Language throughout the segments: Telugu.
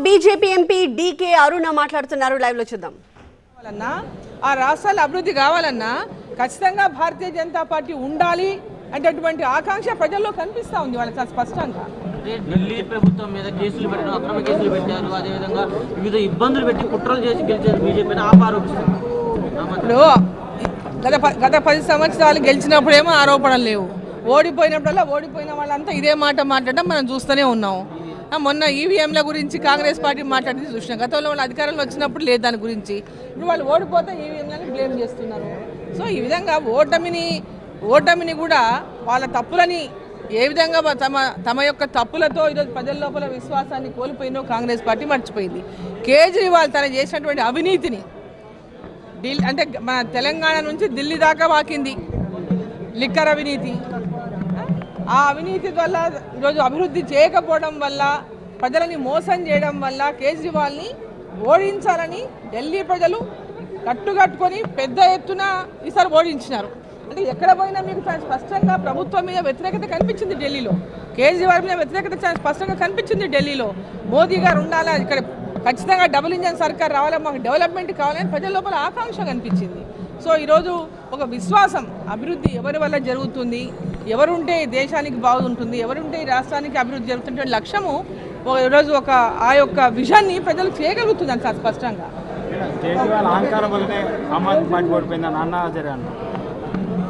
బీజేపీ ఎంపీ డీకే అరుణ మాట్లాడుతున్నారు. లైవ్ లో చూద్దాం. ఆ రాష్ట్రాల అభివృద్ధి కావాలన్నా ఖచ్చితంగా భారతీయ జనతా పార్టీ ఉండాలి అనేటువంటి ఆకాంక్ష ప్రజల్లో కనిపిస్తా ఉంది వాళ్ళకి చాలా స్పష్టంగా. ఢిల్లీ ప్రభుత్వం మీద కేసులు పెట్టడం, అక్రమ కేసులు పెట్టారు, అదేవిధంగా వివిధ ఇబ్బందులు పెట్టి కుట్రలు చేసి గెలిచారు బీజేపీని ఆరోపిస్తారు. ఇప్పుడు గత 10 సంవత్సరాలు గెలిచినప్పుడేమో ఆరోపణలు లేవు, ఓడిపోయినప్పుడల్లా ఓడిపోయిన వాళ్ళంతా ఇదే మాట మాట్లాడడం మనం చూస్తూనే ఉన్నాం. మొన్న ఈవీఎంల గురించి కాంగ్రెస్ పార్టీ మాట్లాడింది చూసినాం. గతంలో వాళ్ళు అధికారంలో వచ్చినప్పుడు లేదు దాని గురించి. ఇప్పుడు వాళ్ళు ఓడిపోతే ఈవీఎంలని బ్లేమ్ చేస్తున్నారు. సో ఈ విధంగా ఓటమిని కూడా వాళ్ళ తప్పులని ఏ విధంగా తమ యొక్క తప్పులతో ఈరోజు ప్రజల లోపల విశ్వాసాన్ని కోల్పోయిందో కాంగ్రెస్ పార్టీ మర్చిపోయింది. కేజ్రీవాల్ తన చేసినటువంటి అవినీతిని అంటే మన తెలంగాణ నుంచి ఢిల్లీ దాకా వాకింది లిక్కర్ అవినీతి. ఆ అవినీతి వల్ల ఈరోజు అభివృద్ధి చేయకపోవడం వల్ల, ప్రజలని మోసం చేయడం వల్ల కేజ్రీవాల్ని ఓడించాలని ఢిల్లీ ప్రజలు కట్టుకొని పెద్ద ఎత్తున ఈసారి ఓడించినారు. అంటే ఎక్కడ పోయినా మీకు స్పష్టంగా ప్రభుత్వం మీద వ్యతిరేకత కనిపించింది ఢిల్లీలో, కేజ్రీవాల్ మీద వ్యతిరేకత చాలా స్పష్టంగా కనిపించింది ఢిల్లీలో. మోదీ గారు ఉండాలా, ఇక్కడ ఖచ్చితంగా డబుల్ ఇంజన్ సర్కార్ రావాలా, మాకు డెవలప్మెంట్ కావాలని ప్రజల లోపల ఆకాంక్ష కనిపించింది. సో ఈరోజు ఒక విశ్వాసం, అభివృద్ధి ఎవరి వల్ల జరుగుతుంది, ఎవరుంటే దేశానికి బాగుంటుంది, ఎవరుంటే ఈ రాష్ట్రానికి అభివృద్ధి జరుగుతుంటే లక్ష్యము ఈరోజు ఆ యొక్క విజన్ని ప్రజలు చేయగలుగుతుంది అంత స్పష్టంగా.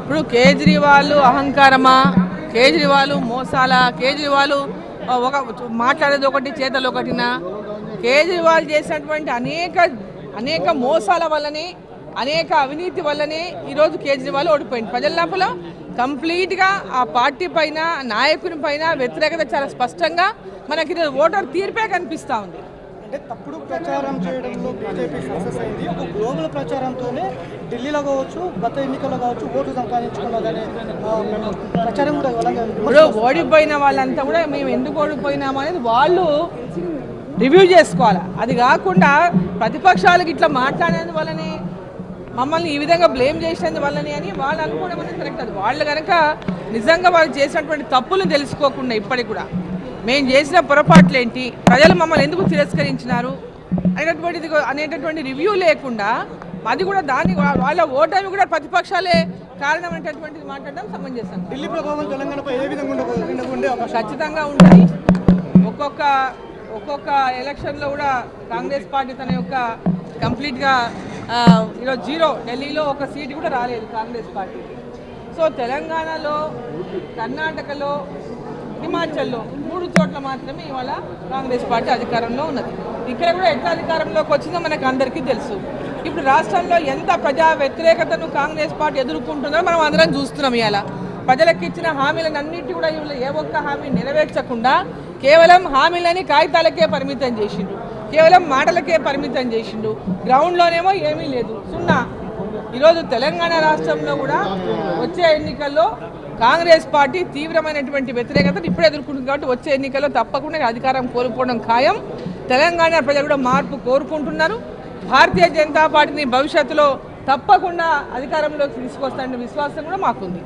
ఇప్పుడు కేజ్రీవాల్ అహంకారమా, కేజ్రీవాల్ మోసాలా, కేజ్రీవాల్ ఒక మాట్లాడేది ఒకటి చేతలు ఒకటినా? కేజ్రీవాల్ చేసినటువంటి అనేక మోసాల వల్లనే, అనేక అవినీతి వల్లనే ఈరోజు కేజ్రీవాల్ ఓడిపోయింది. ప్రజల లోపల కంప్లీట్గా ఆ పార్టీ పైన, నాయకుని పైన వ్యతిరేకత చాలా స్పష్టంగా మనకి ఓటర్ తీర్పే కనిపిస్తూ ఉంది. అంటే తప్పుడు ప్రచారం చేయడంలో బీజేపీ సక్సెస్ అయింది. ఒక గ్లోబల్ ప్రచారంతోనే ఢిల్లీలో కావచ్చు, గత ఎన్నికల్లో కావచ్చు ఓటు సంపాదించుకున్నదనే ప్రచారం కూడా. ఇప్పుడు ఓడిపోయిన వాళ్ళంతా కూడా మేము ఎందుకు ఓడిపోయినాము అనేది వాళ్ళు రివ్యూ చేసుకోవాలి. అది కాకుండా ప్రతిపక్షాలకు ఇట్లా మాట్లాడేది వల్లనే, మమ్మల్ని ఈ విధంగా బ్లేమ్ చేసేది వల్లనే అని వాళ్ళు అనుకోవడం అనేది కరెక్ట్. అది వాళ్ళు కనుక నిజంగా వాళ్ళు చేసినటువంటి తప్పులు తెలుసుకోకుండా ఇప్పటికి కూడా మేము చేసిన పొరపాట్లు ఏంటి, ప్రజలు మమ్మల్ని ఎందుకు తిరస్కరించినారు అనేటటువంటి రివ్యూ లేకుండా అది కూడా వాళ్ళ ఓటమి కూడా ప్రతిపక్షాలే కారణం అనేటటువంటిది మాట్లాడడం సమంజసం. ఢిల్లీ ప్రభావం తెలంగాణపై ఏ విధంగా ఖచ్చితంగా ఉంటుంది. ఒక్కొక్క ఎలక్షన్లో కూడా కాంగ్రెస్ పార్టీ తన యొక్క కంప్లీట్గా ఈరోజు జీరో, ఢిల్లీలో ఒక సీటు కూడా రాలేదు కాంగ్రెస్ పార్టీ. సో తెలంగాణలో, కర్ణాటకలో, హిమాచల్లో 3 చోట్ల మాత్రమే ఇవాళ కాంగ్రెస్ పార్టీ అధికారంలో ఉన్నది. ఇక్కడ కూడా ఎట్లా అధికారంలోకి వచ్చిందో మనకు అందరికీ తెలుసు. ఇప్పుడు రాష్ట్రంలో ఎంత ప్రజా వ్యతిరేకతను కాంగ్రెస్ పార్టీ ఎదుర్కొంటుందో మనం అందరం చూస్తున్నాం. ఇవాళ ప్రజలకు ఇచ్చిన హామీలన్నింటి కూడా ఇవాళ ఏ ఒక్క హామీ నెరవేర్చకుండా కేవలం హామీలని కాగితాలకే పరిమితం చేసిండు, కేవలం మాటలకే పరిమితం చేసిండు. గ్రౌండ్లోనేమో ఏమీ లేదు, సున్నా. ఈరోజు తెలంగాణ రాష్ట్రంలో కూడా వచ్చే ఎన్నికల్లో కాంగ్రెస్ పార్టీ తీవ్రమైనటువంటి వ్యతిరేకతను ఇప్పుడు ఎదుర్కొంటుంది. కాబట్టి వచ్చే ఎన్నికల్లో తప్పకుండా అధికారం కోల్పోవడం ఖాయం. తెలంగాణ ప్రజలు కూడా మార్పు కోరుకుంటున్నారు. భారతీయ జనతా పార్టీని భవిష్యత్తులో తప్పకుండా అధికారంలోకి తీసుకొస్తారనే విశ్వాసం కూడా మాకుంది.